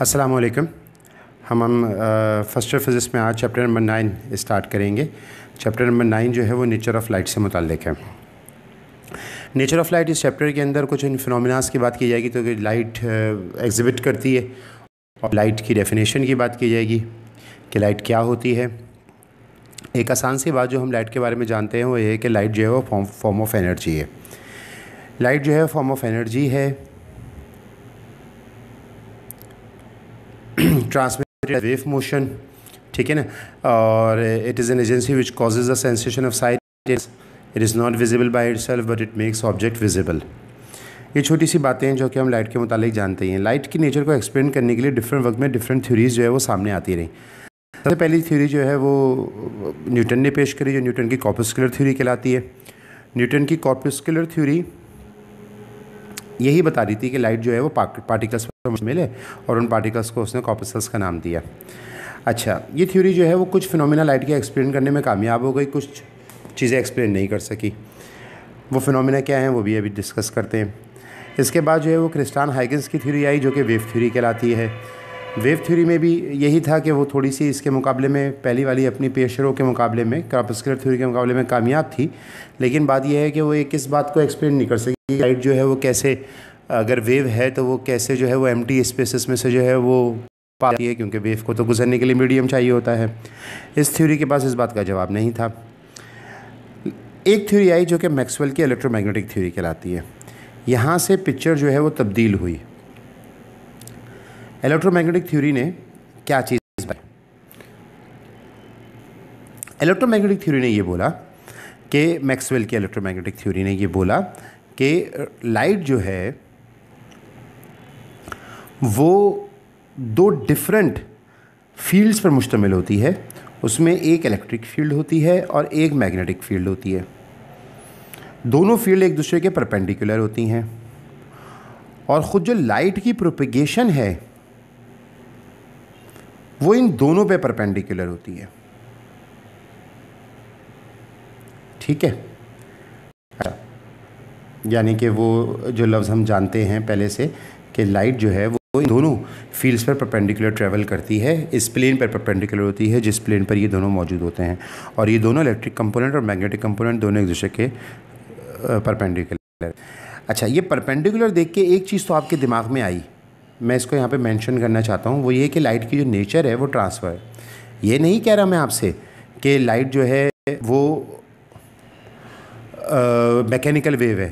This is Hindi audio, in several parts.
अस्सलाम वालेकुम। हम फर्स्ट ईयर फिज़िक्स में आज चैप्टर नंबर 9 स्टार्ट करेंगे। चैप्टर नंबर 9 जो है वो नेचर ऑफ़ लाइट से मुताल्लिक़ है। नेचर ऑफ़ लाइट इस चैप्टर के अंदर कुछ इन फिनोमिनास की बात की जाएगी तो कि लाइट एग्जिबिट करती है, और लाइट की डेफिनेशन की बात की जाएगी कि लाइट क्या होती है। एक आसान सी बात जो हम लाइट के बारे में जानते हैं वो ये है कि लाइट जो है वो फॉर्म ऑफ एनर्जी है। लाइट जो है फॉर्म ऑफ एनर्जी है, ट्रांसमिटेड वेव मोशन, ठीक है ना। और it is an agency which causes the sensation of site. It is not visible by itself but it makes object visible. ये छोटी सी बातें हैं जो कि हम लाइट के मुतालिक जानते हैं। लाइट की नेचर को एक्सप्लेन करने के लिए डिफरेंट वक्त में डिफरेंट थ्योरीज जो है वो सामने आती रही। सबसे पहली थ्योरी जो है वो न्यूटन ने पेश करी, जो न्यूटन की कॉर्पस्कुलर थ्योरी कहलाती है। न्यूटन की कॉर्पस्कुलर थ्योरी यही बता रही थी कि लाइट जो है वो पार्टिकल्स पर मुश्तमिल है, और उन पार्टिकल्स को उसने कॉर्पस्कल्स का नाम दिया। अच्छा, ये थ्योरी जो है वो कुछ फिनोमिना लाइट के एक्सप्लेन करने में कामयाब हो गई, कुछ चीज़ें एक्सप्लेन नहीं कर सकी। वो फिनोमिना क्या हैं वो भी अभी डिस्कस करते हैं। इसके बाद जो है वो क्रिस्टियान हाइगन्स की थ्योरी आई, जो कि वेव थ्योरी कहलाती है। वेव थ्योरी में भी यही था कि वो थोड़ी सी इसके मुकाबले में पहली वाली अपनी पेशरों के मुकाबले में, कॉर्पस्कुलर थ्योरी के मुकाबले में कामयाब थी। लेकिन बात यह है कि वो एक इस बात को एक्सप्लेन नहीं कर सकी लाइट जो है वो कैसे, अगर वेव है तो वो कैसे जो है वो एम्प्टी स्पेसेस में से जो है वो पाती है, क्योंकि वेव को तो गुजरने के लिए मीडियम चाहिए होता है। इस थ्योरी के पास इस बात का जवाब नहीं था। एक थ्योरी आई जो कि मैक्सवेल की इलेक्ट्रोमैग्नेटिक थ्योरी कहलाती है। यहाँ से पिक्चर जो है वो तब्दील हुई। इलेक्ट्रोमैग्नेटिक थ्योरी ने क्या चीज़ बताई? इलेक्ट्रोमैग्नेटिक थ्योरी ने ये बोला कि मैक्सवेल की इलेक्ट्रोमैग्नेटिक थ्योरी ने ये बोला कि लाइट जो है वो दो डिफरेंट फील्ड्स पर मुश्तमिल होती है। उसमें एक इलेक्ट्रिक फील्ड होती है और एक मैग्नेटिक फील्ड होती है। दोनों फील्ड एक दूसरे के परपेंडिकुलर होती हैं, और ख़ुद जो लाइट की प्रोपेगेशन है वो इन दोनों पे परपेंडिकुलर होती है, ठीक है। यानी कि वो जो लफ्ज़ हम जानते हैं पहले से कि लाइट जो है वो इन दोनों फील्ड्स पर परपेंडिकुलर ट्रैवल करती है, इस प्लेन पर परपेंडिकुलर होती है जिस प्लेन पर ये दोनों मौजूद होते हैं। और ये दोनों इलेक्ट्रिक कंपोनेंट और मैग्नेटिक कंपोनेंट दोनों एक दूसरे के परपेंडिकुलर। अच्छा, ये परपेंडिकुलर देख के एक चीज़ तो आपके दिमाग में आई, मैं इसको यहाँ पे मेंशन करना चाहता हूँ। वो ये कि लाइट की जो नेचर है वो ट्रांसफ़र है। ये नहीं कह रहा मैं आपसे कि लाइट जो है वो मैकेनिकल वेव है,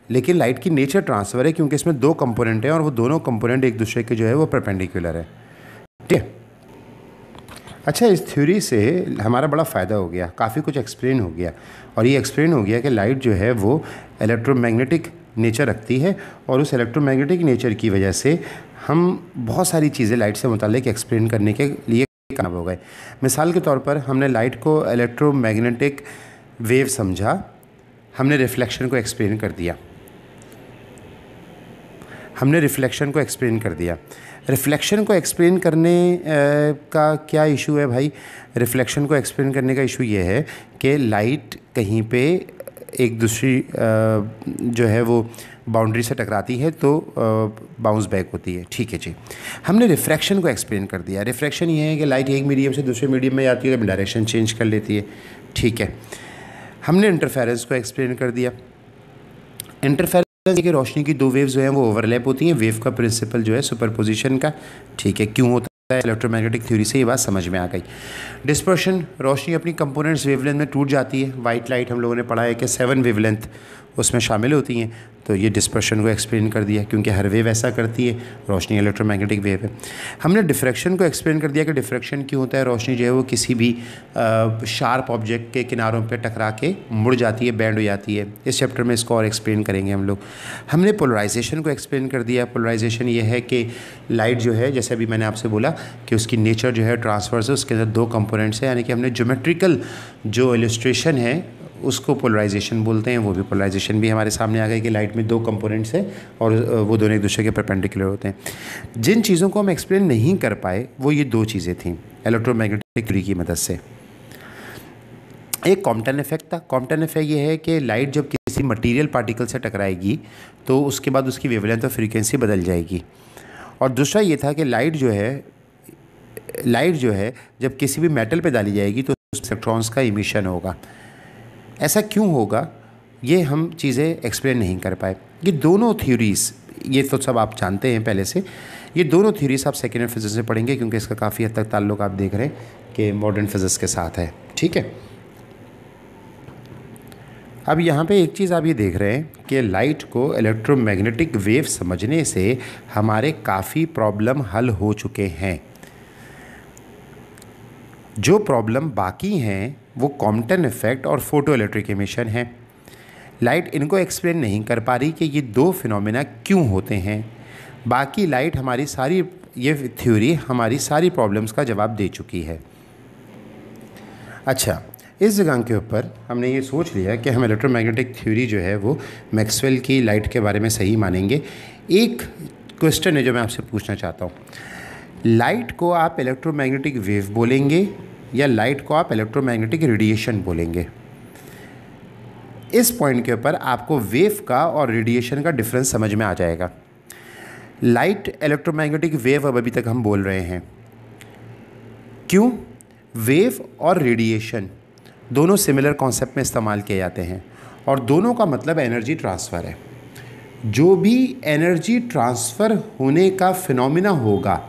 लेकिन लाइट की नेचर ट्रांसफ़र है क्योंकि इसमें दो कंपोनेंट हैं और वो दोनों कंपोनेंट एक दूसरे के जो है वो परपेंडिकुलर है, ठीक है। अच्छा, इस थ्योरी से हमारा बड़ा फ़ायदा हो गया, काफ़ी कुछ एक्सप्लेन हो गया। और ये एक्सप्लेन हो गया कि लाइट जो है वो इलेक्ट्रोमैग्नेटिक नेचर रखती है, और उस इलेक्ट्रोमैग्नेटिक नेचर की वजह से हम बहुत सारी चीज़ें लाइट से मुताल्लिक़ एक्सप्लेन करने के लिए कामयाब हो गए। मिसाल के तौर पर हमने लाइट को इलेक्ट्रोमैग्नेटिक वेव समझा, हमने रिफ्लेक्शन को एक्सप्लेन कर दिया। हमने रिफ्लेक्शन को एक्सप्लेन कर दिया। रिफ्लेक्शन को एक्सप्लेन करने का क्या इशू है भाई? रिफ्लेक्शन को एक्सप्लेन करने का इशू ये है कि लाइट कहीं पे एक दूसरी जो है वो बाउंड्री से टकराती है तो बाउंस बैक होती है, ठीक है जी। हमने रिफ्रैक्शन को एक्सप्लेन कर दिया। रिफ्रैक्शन ये है कि लाइट एक मीडियम से दूसरे मीडियम में जाती है तो डायरेक्शन चेंज कर लेती है, ठीक है। हमने इंटरफेरेंस को एक्सप्लेन कर दिया। इंटरफेरेंस कि रोशनी की दो वेव्स जो हैं वो ओवरलैप होती हैं, वेव का प्रिंसिपल जो है सुपरपोजिशन का, ठीक है। क्यों होता है? इलेक्ट्रोमैग्नेटिक थ्योरी से ये बात समझ में आ गई। डिस्पर्शन, रोशनी अपनी कंपोनेंट्स वेवलेंथ में टूट जाती है। वाइट लाइट हम लोगों ने पढ़ा है कि 7 वेवलेंथ उसमें शामिल होती हैं, तो ये डिस्पर्शन को एक्सप्लेन कर दिया क्योंकि हर वेव ऐसा करती है, रोशनी इलेक्ट्रोमैग्नेटिक वेव है। हमने डिफ्रैक्शन को एक्सप्लेन कर दिया कि डिफ्रैक्शन क्यों होता है। रोशनी जो है वो किसी भी शार्प ऑब्जेक्ट के किनारों पे टकरा के मुड़ जाती है, बैंड हो जाती है। इस चैप्टर में इसको और एक्सप्लेन करेंगे हम लोग। हमने पोलराइजेशन को एक्सप्लेन कर दिया। पोलराइजेशन ये है कि लाइट जो है, जैसे अभी मैंने आपसे बोला कि उसकी नेचर जो है ट्रांसवर्स है, उसके अंदर दो कंपोनेंट्स हैं, यानी कि हमने ज्योमेट्रिकल जो इलस्ट्रेशन है उसको पोलराइजेशन बोलते हैं। वो भी पोलराइजेशन भी हमारे सामने आ गई कि लाइट में दो कंपोनेंट्स हैं और वो दोनों एक दूसरे के परपेंडिकुलर होते हैं। जिन चीज़ों को हम एक्सप्लेन नहीं कर पाए वो ये दो चीज़ें थीं इलेक्ट्रोमैग्नेटिक थ्योरी की मदद से। एक कॉम्पटन इफेक्ट था। कॉम्पटन इफेक्ट ये है कि लाइट जब किसी मटेरियल पार्टिकल से टकराएगी तो उसके बाद उसकी वेवलेंथ और फ्रीक्वेंसी बदल जाएगी, और दूसरा ये था कि लाइट जो है जब किसी भी मेटल पे डाली जाएगी तो इलेक्ट्रॉन्स का इमिशन होगा। ऐसा क्यों होगा ये हम चीज़ें एक्सप्लेन नहीं कर पाए। ये दोनों थ्योरीज़, ये तो सब आप जानते हैं पहले से, ये दोनों थ्योरीज आप सेकेंड ईयर फिजिक्स में पढ़ेंगे क्योंकि इसका काफ़ी हद तक ताल्लुक आप देख रहे हैं कि मॉडर्न फिजिक्स के साथ है। ठीक है, अब यहाँ पे एक चीज़ आप ये देख रहे हैं कि लाइट को इलेक्ट्रोमैग्नेटिक वेव समझने से हमारे काफ़ी प्रॉब्लम हल हो चुके हैं। जो प्रॉब्लम बाकी हैं वो कॉम्पटन इफेक्ट और फोटो इलेक्ट्रिक एमिशन है। लाइट इनको एक्सप्लेन नहीं कर पा रही कि ये दो फिनोमेना क्यों होते हैं। बाकी लाइट हमारी सारी, ये थ्योरी हमारी सारी प्रॉब्लम्स का जवाब दे चुकी है। अच्छा, इस जगह के ऊपर हमने ये सोच लिया कि हम इलेक्ट्रोमैग्नेटिक थ्योरी जो है वो मैक्सवेल की लाइट के बारे में सही मानेंगे। एक क्वेश्चन है जो मैं आपसे पूछना चाहता हूँ, लाइट को आप इलेक्ट्रोमैग्नेटिक वेव बोलेंगे या लाइट को आप इलेक्ट्रोमैग्नेटिक रेडिएशन बोलेंगे? इस पॉइंट के ऊपर आपको वेव का और रेडिएशन का डिफरेंस समझ में आ जाएगा। लाइट इलेक्ट्रोमैग्नेटिक वेव अब अभी तक हम बोल रहे हैं, क्यों? वेव और रेडिएशन दोनों सिमिलर कॉन्सेप्ट में इस्तेमाल किए जाते हैं और दोनों का मतलब एनर्जी ट्रांसफ़र है। जो भी एनर्जी ट्रांसफ़र होने का फिनोमिना होगा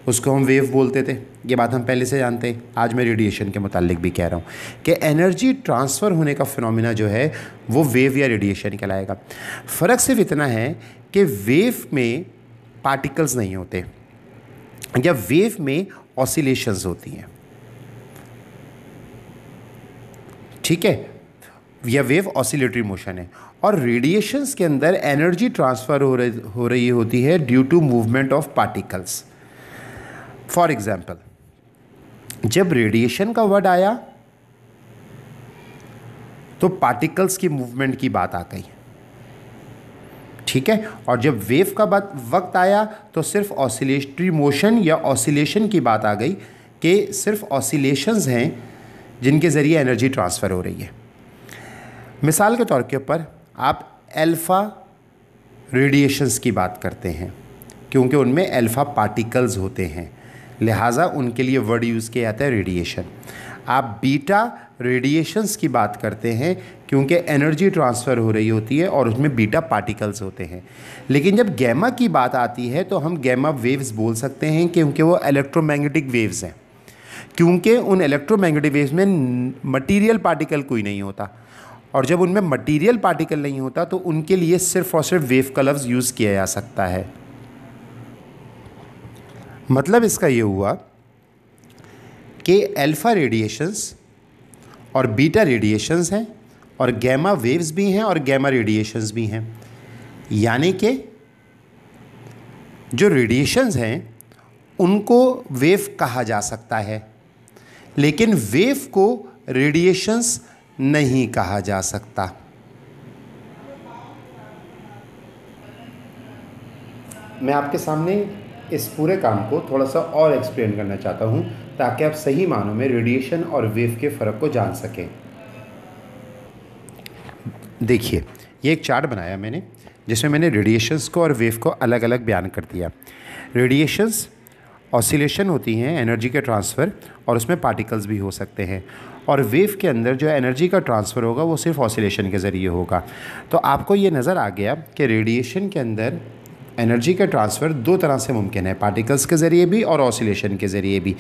उसको हम वेव बोलते थे, ये बात हम पहले से जानते हैं। आज मैं रेडिएशन के मुतालिक भी कह रहा हूँ कि एनर्जी ट्रांसफ़र होने का फिनोमिना जो है वो वेव या रेडिएशन कहलाएगा। फ़र्क सिर्फ इतना है कि वेव में पार्टिकल्स नहीं होते या वेव में ऑसिलेशंस होती हैं, ठीक है, या वेव ऑसिलेटरी मोशन है। और रेडिएशंस के अंदर एनर्जी ट्रांसफ़र हो रही होती है due to movement of particles. For example, जब रेडिएशन का वर्ड आया तो पार्टिकल्स की मूवमेंट की बात आ गई, ठीक है, और जब वेव का वक्त आया तो सिर्फ ऑसिलेटरी मोशन या ऑसिलेशन की बात आ गई कि सिर्फ ऑसिलेशंस हैं जिनके ज़रिए एनर्जी ट्रांसफ़र हो रही है। मिसाल के तौर के ऊपर आप अल्फ़ा रेडिएशंस की बात करते हैं क्योंकि उनमें अल्फ़ा पार्टिकल्स होते हैं, लिहाजा उनके लिए वर्ड यूज़ किया जाता है रेडिएशन। आप बीटा रेडिएशंस की बात करते हैं क्योंकि एनर्जी ट्रांसफ़र हो रही होती है और उसमें बीटा पार्टिकल्स होते हैं। लेकिन जब गैमा की बात आती है तो हम गैमा वेव्स बोल सकते हैं क्योंकि वो इलेक्ट्रोमैग्नेटिक वेव्स हैं, क्योंकि उन इलेक्ट्रोमैग्नेटिक वेव्स में मटीरियल पार्टिकल कोई नहीं होता, और जब उनमें मटीरियल पार्टिकल नहीं होता तो उनके लिए सिर्फ और सिर्फ वेव का लफ्ज़ यूज़ किया जा सकता है। मतलब इसका ये हुआ कि अल्फ़ा रेडिएशंस और बीटा रेडिएशंस हैं और गैमा वेव्स भी हैं और गैमा रेडिएशंस भी हैं। यानी कि जो रेडिएशंस हैं उनको वेव कहा जा सकता है, लेकिन वेव को रेडिएशंस नहीं कहा जा सकता। मैं आपके सामने इस पूरे काम को थोड़ा सा और एक्सप्लेन करना चाहता हूँ ताकि आप सही मानों में रेडिएशन और वेव के फ़र्क को जान सकें। देखिए, ये एक चार्ट बनाया मैंने जिसमें मैंने रेडिएशंस को और वेव को अलग अलग बयान कर दिया। रेडिएशंस ऑसिलेशन होती हैं, एनर्जी के ट्रांसफ़र, और उसमें पार्टिकल्स भी हो सकते हैं, और वेव के अंदर जो एनर्जी का ट्रांसफ़र होगा वो सिर्फ ऑसिलेशन के ज़रिए होगा। तो आपको ये नज़र आ गया कि रेडिएशन के अंदर एनर्जी का ट्रांसफ़र दो तरह से मुमकिन है, पार्टिकल्स के ज़रिए भी और ऑसिलेशन के ज़रिए भी,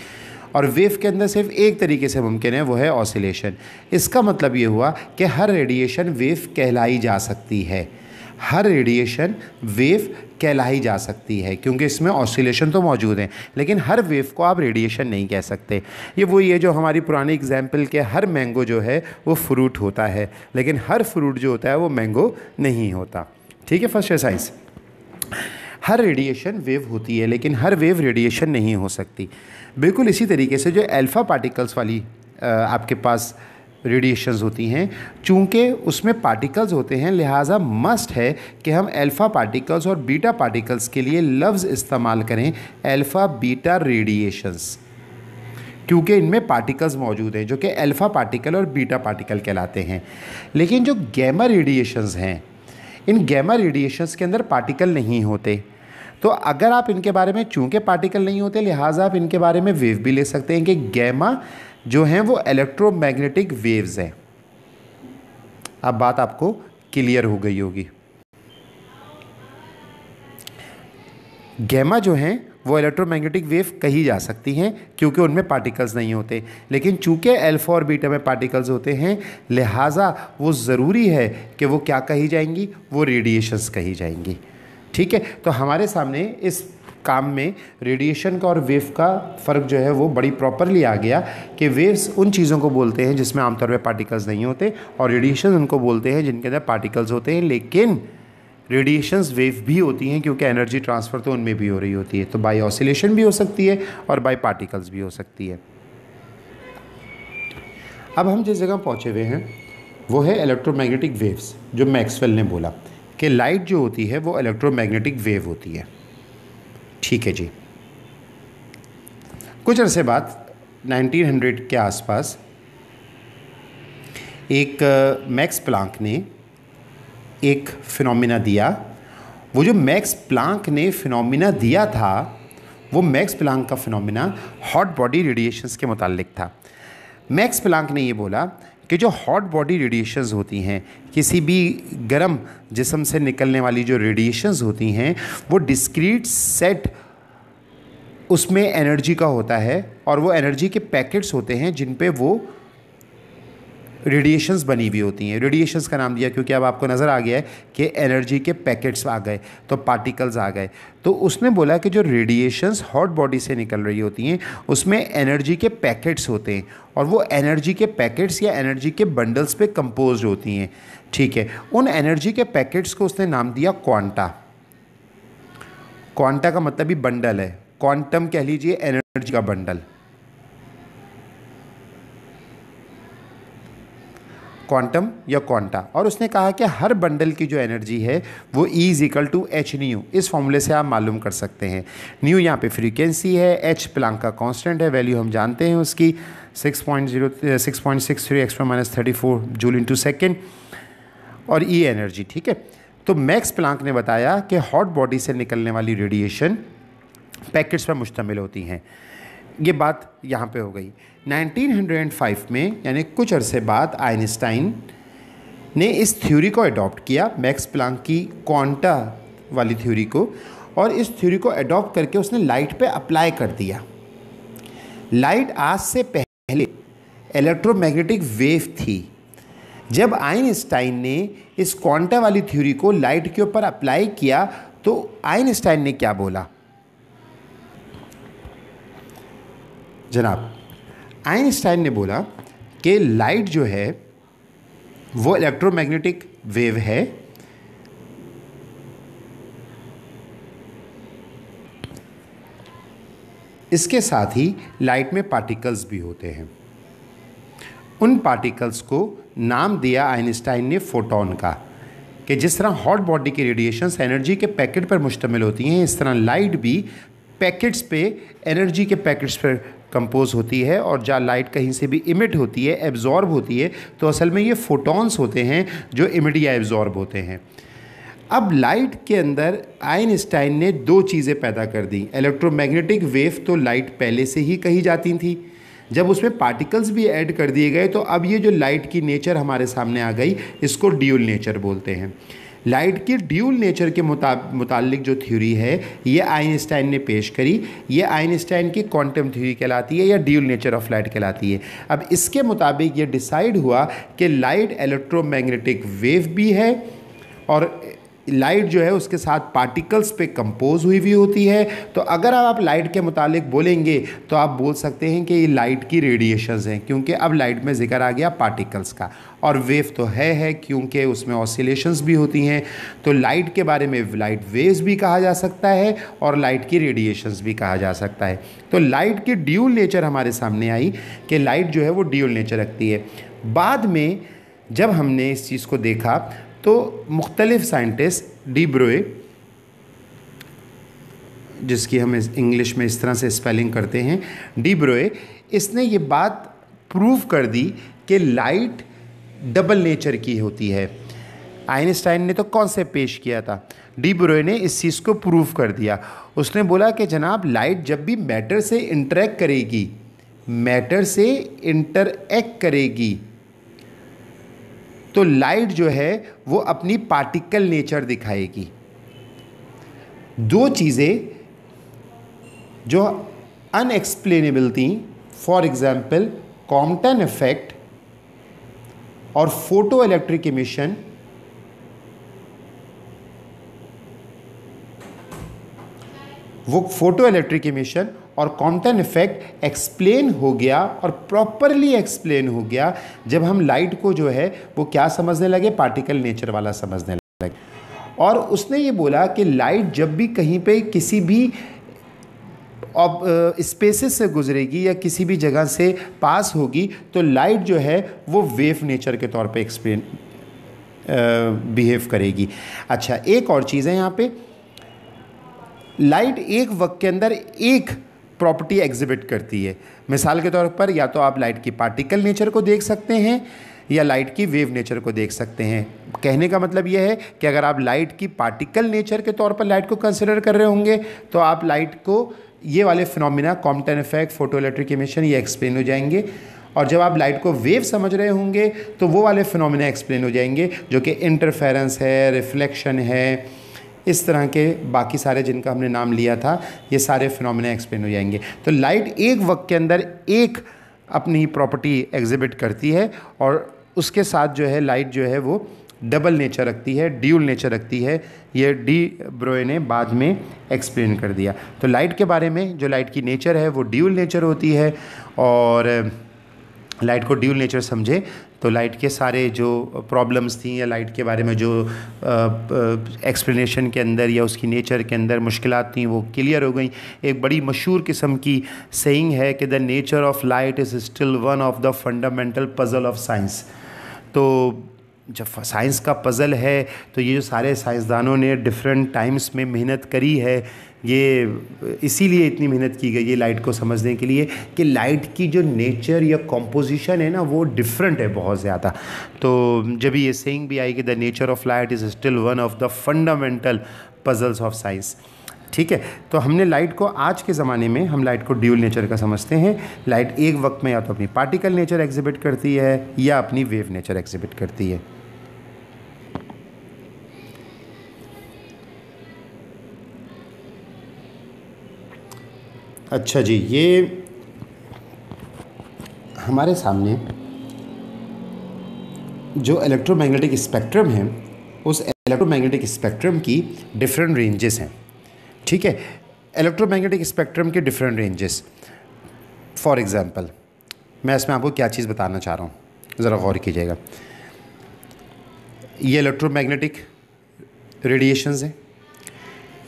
और वेव के अंदर सिर्फ एक तरीके से मुमकिन है, वो है ऑसिलेशन। इसका मतलब ये हुआ कि हर रेडिएशन वेव कहलाई जा सकती है, हर रेडिएशन वेव कहलाई जा सकती है क्योंकि इसमें ऑसिलेशन तो मौजूद हैं, लेकिन हर वेव को आप रेडिएशन नहीं कह सकते। ये वही है जो हमारी पुरानी एग्जाम्पल के हर मैंगो जो है वो फ्रूट होता है, लेकिन हर फ्रूट जो होता है वो मैंगो नहीं होता। ठीक है, फर्स्ट साइंस। हर रेडिएशन वेव होती है लेकिन हर वेव रेडिएशन नहीं हो सकती। बिल्कुल इसी तरीके से जो अल्फ़ा पार्टिकल्स वाली आपके पास रेडिएशंस होती हैं, चूँकि उसमें पार्टिकल्स होते हैं लिहाजा मस्ट है कि हम अल्फ़ा पार्टिकल्स और बीटा पार्टिकल्स के लिए लफ्ज़ इस्तेमाल करें अल्फ़ा बीटा रेडिएशंस, क्योंकि इनमें पार्टिकल्स मौजूद हैं जो कि अल्फ़ा पार्टिकल और बीटा पार्टिकल कहलाते हैं। लेकिन जो गैमा रेडिएशंस हैं, इन गैमा रेडिएशंस के अंदर पार्टिकल नहीं होते, तो अगर आप इनके बारे में, चूंकि पार्टिकल नहीं होते लिहाजा आप इनके बारे में वेव भी ले सकते हैं कि गैमा जो हैं वो इलेक्ट्रोमैग्नेटिक वेव्स हैं। अब बात आपको क्लियर हो गई होगी। गैमा जो हैं वो इलेक्ट्रोमैग्नेटिक वेव कही जा सकती हैं क्योंकि उनमें पार्टिकल्स नहीं होते, लेकिन चूंकि अल्फा और बीटा में पार्टिकल्स होते हैं लिहाजा वो ज़रूरी है कि वो क्या कही जाएंगी, वो रेडिएशंस कही जाएंगी। ठीक है, तो हमारे सामने इस काम में रेडिएशन का और वेव का फ़र्क जो है वो बड़ी प्रॉपरली आ गया कि वेव्स उन चीज़ों को बोलते हैं जिसमें आमतौर पर पार्टिकल्स नहीं होते और रेडिएशन उनको बोलते हैं जिनके अंदर पार्टिकल्स होते हैं, लेकिन रेडिएशंस वेव भी होती हैं क्योंकि एनर्जी ट्रांसफ़र तो उनमें भी हो रही होती है। तो बाय ऑसिलेशन भी हो सकती है और बाय पार्टिकल्स भी हो सकती है। अब हम जिस जगह पहुँचे हुए हैं वो है इलेक्ट्रोमैग्नेटिक वेव्स, जो मैक्सवेल ने बोला कि लाइट जो होती है वो इलेक्ट्रोमैग्नेटिक वेव होती है। ठीक है जी। कुछ अरसे बाद 1900 के आसपास एक मैक्स प्लांक ने एक फिनोमिना दिया। वो जो मैक्स प्लांक ने फिनोमिना दिया था वो मैक्स प्लांक का फिनोमिना हॉट बॉडी रेडिएशंस के मुताल्लिक था। मैक्स प्लांक ने ये बोला कि जो हॉट बॉडी रेडिएशंस होती हैं, किसी भी गर्म जिस्म से निकलने वाली जो रेडिएशंस होती हैं वो डिस्क्रीट सेट उसमें एनर्जी का होता है और वो एनर्जी के पैकेट्स होते हैं जिन पे वो रेडिएशंस बनी हुई होती हैं। रेडिएशंस का नाम दिया क्योंकि अब आपको नज़र आ गया है कि एनर्जी के पैकेट्स आ गए तो पार्टिकल्स आ गए। तो उसने बोला कि जो रेडिएशंस हॉट बॉडी से निकल रही होती हैं उसमें एनर्जी के पैकेट्स होते हैं और वो एनर्जी के पैकेट्स या एनर्जी के बंडल्स पे कंपोज होती हैं। ठीक है, उन एनर्जी के पैकेट्स को उसने नाम दिया क्वांटा। क्वांटा का मतलब ही बंडल है, क्वांटम कह लीजिए एनर्जी का बंडल, क्वांटम या क्वांटा। और उसने कहा कि हर बंडल की जो एनर्जी है वो E = h न्यू, इस फॉर्मूले से आप मालूम कर सकते हैं। न्यू यहाँ पे फ्रीक्वेंसी है, h प्लांक का कांस्टेंट है, वैल्यू हम जानते हैं उसकी 6.63 × 10⁻34 जूल/सेकेंड और E एनर्जी। ठीक है, तो मैक्स प्लांक ने बताया कि हॉट बॉडी से निकलने वाली रेडिएशन पैकेट्स पर मुश्तमिल होती हैं। ये बात यहाँ पे हो गई। 1905 में यानी कुछ अरसे बाद आइंस्टाइन ने इस थ्योरी को अडॉप्ट किया, मैक्स प्लांक की क्वांटा वाली थ्योरी को, और इस थ्योरी को अडॉप्ट करके उसने लाइट पे अप्लाई कर दिया। लाइट आज से पहले इलेक्ट्रोमैग्नेटिक वेव थी। जब आइंस्टाइन ने इस क्वांटा वाली थ्योरी को लाइट के ऊपर अप्लाई किया तो आइंस्टाइन ने क्या बोला जनाब? आइंस्टाइन ने बोला कि लाइट जो है वो इलेक्ट्रोमैग्नेटिक वेव है इसके साथ ही लाइट में पार्टिकल्स भी होते हैं। उन पार्टिकल्स को नाम दिया आइंस्टाइन ने फोटॉन का, कि जिस तरह हॉट बॉडी की रेडिएशंस एनर्जी के पैकेट पर मुश्तमिल होती हैं इस तरह लाइट भी पैकेट्स पे, एनर्जी के पैकेट्स पर कंपोज होती है। और जहाँ लाइट कहीं से भी इमिट होती है, एब्जॉर्ब होती है, तो असल में ये फोटॉन्स होते हैं जो इमिट या एब्जॉर्ब होते हैं। अब लाइट के अंदर आइंस्टाइन ने दो चीज़ें पैदा कर दी। इलेक्ट्रोमैग्नेटिक वेव तो लाइट पहले से ही कही जाती थी, जब उसमें पार्टिकल्स भी ऐड कर दिए गए तो अब ये जो लाइट की नेचर हमारे सामने आ गई, इसको ड्यूल नेचर बोलते हैं। लाइट की ड्यूल नेचर के मुतालिक जो थ्योरी है ये आइंस्टाइन ने पेश करी। ये आइंस्टाइन की क्वांटम थ्योरी कहलाती है या ड्यूल नेचर ऑफ लाइट कहलाती है। अब इसके मुताबिक ये डिसाइड हुआ कि लाइट इलेक्ट्रोमैग्नेटिक वेव भी है और लाइट जो है उसके साथ पार्टिकल्स पे कंपोज हुई हुई होती है। तो अगर आप लाइट के मुतालिक बोलेंगे तो आप बोल सकते हैं कि ये लाइट की रेडिएशंस हैं, क्योंकि अब लाइट में जिक्र आ गया पार्टिकल्स का। और वेव तो है क्योंकि उसमें ऑसिलेशंस भी होती हैं। तो लाइट के बारे में लाइट वेव्स भी कहा जा सकता है और लाइट की रेडिएशंस भी कहा जा सकता है। तो लाइट की ड्यूल नेचर हमारे सामने आई कि लाइट जो है वो ड्यूल नेचर रखती है। बाद में जब हमने इस चीज़ को देखा तो मुख्तलिफ साइंटिस्ट डी ब्रोए, जिसकी हम इंग्लिश में इस तरह से स्पेलिंग करते हैं डी ब्रोए, इसने ये बात प्रूव कर दी कि लाइट डबल नेचर की होती है। आइंस्टाइन ने तो कॉन्सेप्ट पेश किया था, डी ब्रोए ने इस चीज़ को प्रूव कर दिया। उसने बोला कि जनाब लाइट जब भी मैटर से इंटरेक्ट करेगी, मैटर से इंटरएक्ट करेगी, तो लाइट जो है वो अपनी पार्टिकल नेचर दिखाएगी। दो चीज़ें जो अनएक्सप्लेनेबल थी, फॉर एग्जाम्पल कॉम्पटन इफेक्ट और फोटो इलेक्ट्रिक इमिशन, वो फोटो इलेक्ट्रिक इमिशन और कॉम्पटन इफेक्ट एक्सप्लेन हो गया और प्रॉपरली एक्सप्लेन हो गया जब हम लाइट को जो है वो क्या समझने लगे, पार्टिकल नेचर वाला समझने लगे। और उसने ये बोला कि लाइट जब भी कहीं पे किसी भी स्पेसेस से गुजरेगी या किसी भी जगह से पास होगी तो लाइट जो है वो वेव नेचर के तौर पे एक्सप्लेन बिहेव करेगी। अच्छा, एक और चीज़ है यहाँ पे, लाइट एक वक्त के अंदर एक प्रॉपर्टी एग्जिबिट करती है। मिसाल के तौर पर या तो आप लाइट की पार्टिकल नेचर को देख सकते हैं या लाइट की वेव नेचर को देख सकते हैं। कहने का मतलब यह है कि अगर आप लाइट की पार्टिकल नेचर के तौर पर लाइट को कंसिडर कर रहे होंगे तो आप लाइट को ये वाले phenomena Compton effect, photo electric emission, ये एक्सप्लेन हो जाएंगे। और जब आप लाइट को वेव समझ रहे होंगे तो वो वाले फिनोमिना एक्सप्लेन हो जाएंगे जो कि इंटरफेरेंस है, रिफ्लेक्शन है, इस तरह के बाकी सारे जिनका हमने नाम लिया था, ये सारे फिनोमिना एक्सप्लेन हो जाएंगे। तो लाइट एक वक्त के अंदर एक अपनी प्रॉपर्टी एग्जिबिट करती है और उसके साथ जो है लाइट जो है वो डबल नेचर रखती है, ड्यूल नेचर रखती है। ये डी ब्रोए ने बाद में एक्सप्लेन कर दिया। तो लाइट के बारे में जो लाइट की नेचर है वो ड्यूल नेचर होती है, और लाइट को ड्यूल नेचर समझे तो लाइट के सारे जो प्रॉब्लम्स थी या लाइट के बारे में जो एक्सप्लेनेशन के अंदर या उसकी नेचर के अंदर मुश्किलात थी वो क्लियर हो गई। एक बड़ी मशहूर किस्म की सेइंग है कि the nature of light is still one of the fundamental puzzle of science. तो जब साइंस का पज़ल है तो ये जो सारे साइंसदानों ने डिफरेंट टाइम्स में मेहनत करी है, ये इसीलिए इतनी मेहनत की गई है लाइट को समझने के लिए कि लाइट की जो नेचर या कॉम्पोजिशन है ना वो डिफरेंट है बहुत ज़्यादा। तो जब ये सेइंग भी आई कि the nature of light is still one of the fundamental puzzles of science. ठीक है, तो हमने लाइट को आज के ज़माने में हम लाइट को ड्यूल नेचर का समझते हैं। लाइट एक वक्त में या तो अपनी पार्टिकल नेचर एग्जिबिट करती है या अपनी वेव नेचर एग्जिबिट करती है। अच्छा जी, ये हमारे सामने जो इलेक्ट्रोमैग्नेटिक स्पेक्ट्रम है उस इलेक्ट्रोमैग्नेटिक स्पेक्ट्रम की डिफरेंट रेंजेस हैं। ठीक है, इलेक्ट्रोमैग्नेटिक स्पेक्ट्रम के डिफरेंट रेंजेस। फॉर एग्जांपल मैं इसमें आपको क्या चीज़ बताना चाह रहा हूँ, ज़रा गौर कीजिएगा। ये इलेक्ट्रोमैग्नेटिक रेडिएशंस हैं,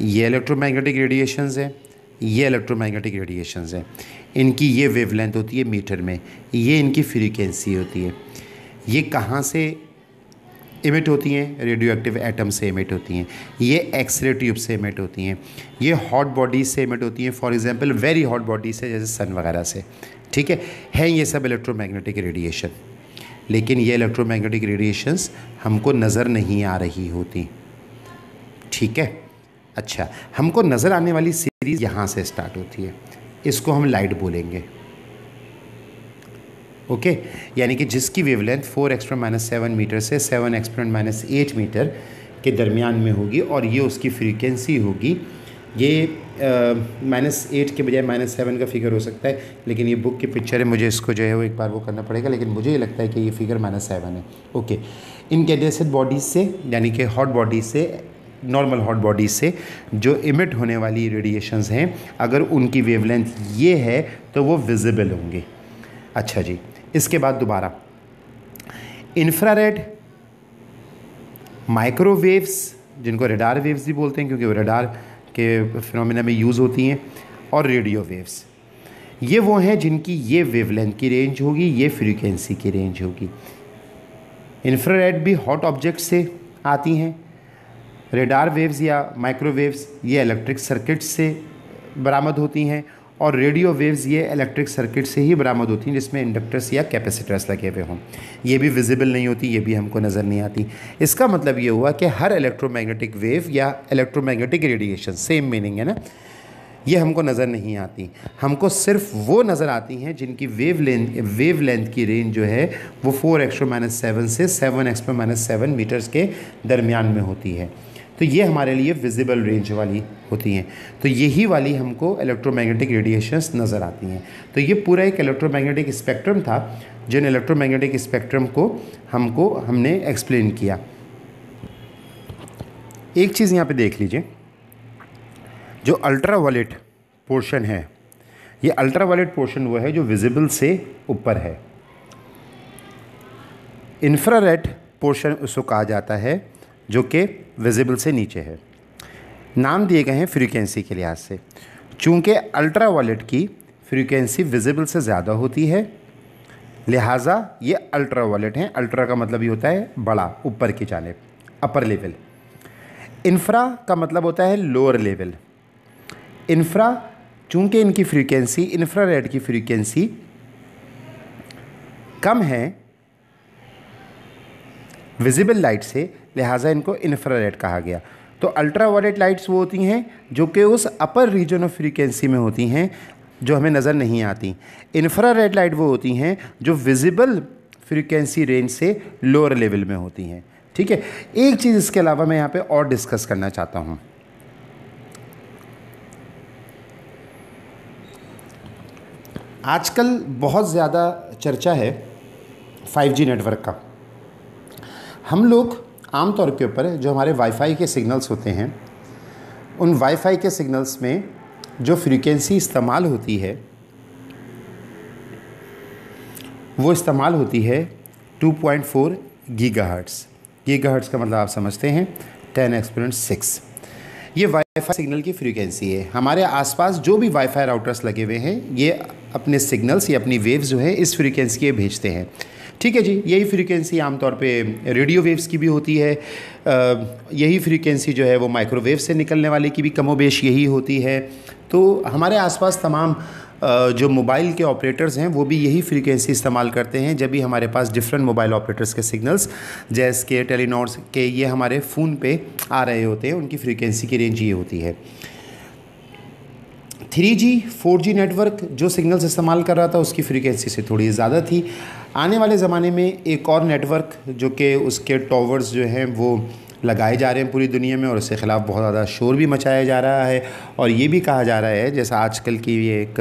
ये इलेक्ट्रोमैग्नेटिक रेडिएशंस हैं, ये इलेक्ट्रोमैग्नेटिक रेडिएशंस हैं। इनकी ये वेवलेंथ होती है मीटर में, ये इनकी फ्रीक्वेंसी होती है। ये कहाँ से इमिट होती हैं? रेडियो एक्टिव एटम से इमिट होती हैं। ये एक्सरे ट्यूब से इमिट होती हैं। ये हॉट बॉडीज से इमिट होती हैं, for example very hot body से, जैसे सन वगैरह से। ठीक है ये सब इलेक्ट्रोमैग्नेटिक रेडिएशन। लेकिन ये इलेक्ट्रोमैग्नेटिक रेडिएशंस हमको नज़र नहीं आ रही होती। ठीक है, अच्छा, हमको नज़र आने वाली सीरीज़ यहाँ से स्टार्ट होती है, इसको हम लाइट बोलेंगे। ओके, यानी कि जिसकी वेवलेंथ 4⁻⁻7 मीटर से 7⁻⁻8 मीटर के दरमियान में होगी और ये उसकी फ्रीक्वेंसी होगी। ये -8 के बजाय -7 का फिगर हो सकता है, लेकिन ये बुक की पिक्चर है, मुझे इसको जो है वो एक बार वो करना पड़ेगा, लेकिन मुझे ये लगता है कि ये फिगर -7 है। ओके, इनकैंडेसेंट बॉडीज़ से, यानी कि हॉट बॉडीज़ से, नॉर्मल हॉट बॉडीज़ से जो इमिट होने वाली रेडिएशंस हैं, अगर उनकी वेवलेंथ ये है तो वो विजिबल होंगे। अच्छा जी, इसके बाद दोबारा इंफ्रारेड, माइक्रोवेव्स, जिनको रेडार वेव्स भी बोलते हैं क्योंकि वो रेडार के फिनोमेना में यूज़ होती हैं, और रेडियो वेव्स। ये वो हैं जिनकी ये वेवलेंथ की रेंज होगी, ये फ्रीक्वेंसी की रेंज होगी। इंफ्रारेड भी हॉट ऑब्जेक्ट से आती हैं। रेडार वेव्स या माइक्रोवेव्स ये इलेक्ट्रिक सर्किट से बरामद होती हैं, और रेडियो वेव्स ये इलेक्ट्रिक सर्किट से ही बरामद होती हैं जिसमें इंडक्टर्स या कैपेसिटर्स लगे हुए हों। ये भी विजिबल नहीं होती, ये भी हमको नज़र नहीं आती। इसका मतलब ये हुआ कि हर इलेक्ट्रोमैग्नेटिक वेव या इलेक्ट्रोमैग्नेटिक रेडिएशन, सेम मीनिंग है ना, ये हमको नज़र नहीं आती। हमको सिर्फ वो नज़र आती हैं जिनकी वेव लेंथ की रेंज जो है वो 4x⁻⁷ से 7x⁻⁷ मीटर्स के दरमियान में होती है। तो ये हमारे लिए विजिबल रेंज वाली होती हैं। तो यही वाली हमको इलेक्ट्रोमैग्नेटिक रेडिएशंस नज़र आती हैं। तो ये पूरा एक इलेक्ट्रोमैग्नेटिक स्पेक्ट्रम था, जिन इलेक्ट्रोमैग्नेटिक स्पेक्ट्रम को हमने एक्सप्लेन किया। एक चीज़ यहाँ पे देख लीजिए, जो अल्ट्रावायलेट पोर्शन है, ये अल्ट्रावायलेट पोर्शन वो है जो विजिबल से ऊपर है। इंफ्रारेड पोर्शन उसको कहा जाता है जो कि विजिबल से नीचे है। नाम दिए गए हैं फ्रीक्वेंसी के लिहाज से। चूँकि अल्ट्रावायलेट की फ्रीक्वेंसी विजिबल से ज़्यादा होती है, लिहाजा ये अल्ट्रावायलेट हैं। अल्ट्रा का मतलब ये होता है बड़ा, ऊपर की जानिब, अपर लेवल। इंफ्रा का मतलब होता है लोअर लेवल। इंफ्रा, चूँकि इनकी फ्रीक्वेंसी, इंफ्रारेड की फ्रीक्वेंसी कम है विजिबल लाइट से, लिहाजा इनको इंफ्रारेड कहा गया। तो अल्ट्रावायलेट लाइट्स वो होती हैं जो कि उस अपर रीजन ऑफ फ्रीक्वेंसी में होती हैं जो हमें नज़र नहीं आती। इंफ्रारेड लाइट वो होती हैं जो विजिबल फ्रीक्वेंसी रेंज से लोअर लेवल में होती हैं। ठीक है, एक चीज़ इसके अलावा मैं यहाँ पे और डिस्कस करना चाहता हूँ। आजकल बहुत ज़्यादा चर्चा है 5G नेटवर्क का। हम लोग आम तौर के ऊपर जो हमारे वाईफाई के सिग्नल्स होते हैं, उन वाईफाई के सिग्नल्स में जो फ्रीक्वेंसी इस्तेमाल होती है वो इस्तेमाल होती है 2.4 गीगाहर्ट्ज़। गीगाहर्ट्ज़ का मतलब आप समझते हैं 10⁻⁶। ये वाईफाई सिग्नल की फ्रीक्वेंसी है। हमारे आसपास जो भी वाईफाई राउटर्स लगे हुए हैं ये अपने सिग्नल्स या अपनी वेव्स जो है इस फ्रीक्वेंसी के भेजते हैं। ठीक है जी, यही फ्रीक्वेंसी आमतौर पे रेडियो वेव्स की भी होती है। यही फ्रीक्वेंसी जो है वो माइक्रोवेव से निकलने वाले की भी कमोबेश यही होती है। तो हमारे आसपास तमाम जो मोबाइल के ऑपरेटर्स हैं वो भी यही फ्रीक्वेंसी इस्तेमाल करते हैं। जब भी हमारे पास डिफरेंट मोबाइल ऑपरेटर्स के सिग्नल्स, जैस के, टेलीनॉर्स के, ये हमारे फ़ोन पे आ रहे होते हैं, उनकी फ्रीक्वेंसी की रेंज ये होती है। 3G 4G नेटवर्क जो सिग्नल्स इस्तेमाल कर रहा था उसकी फ्रीक्वेंसी से थोड़ी ज़्यादा थी। आने वाले ज़माने में एक और नेटवर्क जो कि उसके टॉवर्स जो हैं वो लगाए जा रहे हैं पूरी दुनिया में, और उसके ख़िलाफ़ बहुत ज़्यादा शोर भी मचाया जा रहा है। और ये भी कहा जा रहा है, जैसा आजकल की ये एक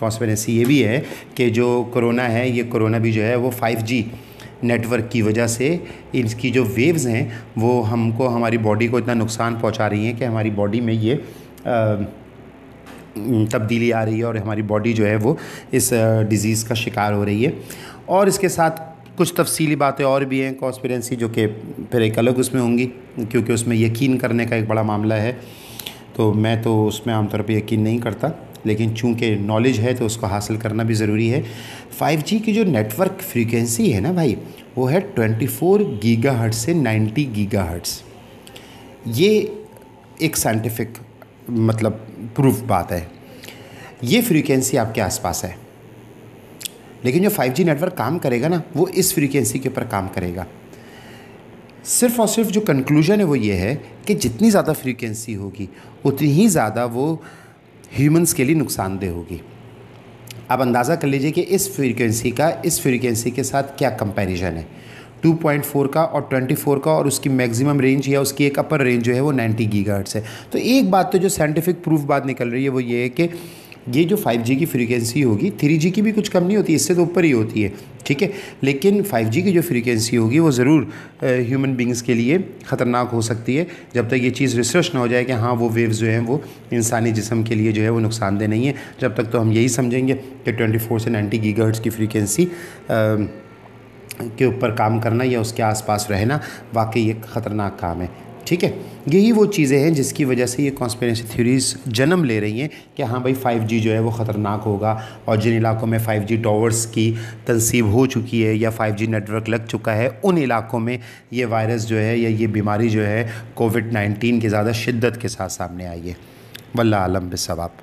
कॉन्स्पिरेसी ये भी है कि जो कोरोना है, ये कोरोना भी जो है वो 5G नेटवर्क की वजह से इसकी जो वेव्स हैं वो हमको, हमारी बॉडी को इतना नुकसान पहुंचा रही हैं कि हमारी बॉडी में ये तब्दीली आ रही है और हमारी बॉडी जो है वो इस डिज़ीज़ का शिकार हो रही है। और इसके साथ कुछ तफसीली बातें और भी हैं कॉन्स्पिरेसी, जो कि फिर एक अलग उसमें होंगी, क्योंकि उसमें यकीन करने का एक बड़ा मामला है। तो मैं तो उसमें आमतौर पे यकीन नहीं करता, लेकिन चूँकि नॉलेज है तो उसको हासिल करना भी ज़रूरी है। 5G की जो नेटवर्क फ्रीक्वेंसी है ना भाई, वो है 24 गीगाहर्ट्ज़ से 90 गीगाहर्ट्ज़। ये एक साइंटिफिक मतलब प्रूफ बात है। ये फ्रीक्वेंसी आपके आसपास है, लेकिन जो 5G नेटवर्क काम करेगा ना वो इस फ्रीक्वेंसी के ऊपर काम करेगा। सिर्फ़ और सिर्फ जो कंक्लूजन है वो ये है कि जितनी ज़्यादा फ्रीक्वेंसी होगी उतनी ही ज़्यादा वो ह्यूमंस के लिए नुकसानदेह होगी। आप अंदाज़ा कर लीजिए कि इस फ्रीक्वेंसी के साथ क्या कंपैरिजन है 2.4 का और 24 का, और उसकी मैक्सिमम रेंज या उसकी एक अपर रेंज जो है वो 90 गीगाहर्ट्ज़ है। तो एक बात तो जो साइंटिफिक प्रूफ बात निकल रही है वो ये है कि ये जो 5G की फ्रीक्वेंसी होगी, 3G की भी कुछ कम नहीं होती, इससे तो ऊपर ही होती है। ठीक है, लेकिन 5G की जो फ्रीक्वेंसी होगी वो ज़रूर ह्यूमन बींग्स के लिए ख़तरनाक हो सकती है, जब तक ये चीज़ रिसर्च ना हो जाए कि हाँ वो वेव्स जो हैं वो इंसानी जिस्म के लिए जो है वो नुकसानदेह नहीं है। जब तक तो हम यही समझेंगे कि 24 से 90 गीगाहर्ट्ज़ की फ्रीक्वेंसी के ऊपर काम करना या उसके आसपास रहना वाकई एक ख़तरनाक काम है। ठीक है, यही वो चीज़ें हैं जिसकी वजह से ये कॉन्स्पिरेसी थ्योरीज़ जन्म ले रही हैं कि हाँ भाई 5G जो है वो ख़तरनाक होगा, और जिन इलाकों में 5G टावर्स की तनसीब हो चुकी है या 5G नेटवर्क लग चुका है, उन इलाकों में ये वायरस जो है या ये बीमारी जो है कोविड-19 की ज़्यादा शिद्दत के साथ सामने आई है। वल्लाह आलम बिस्सवाब।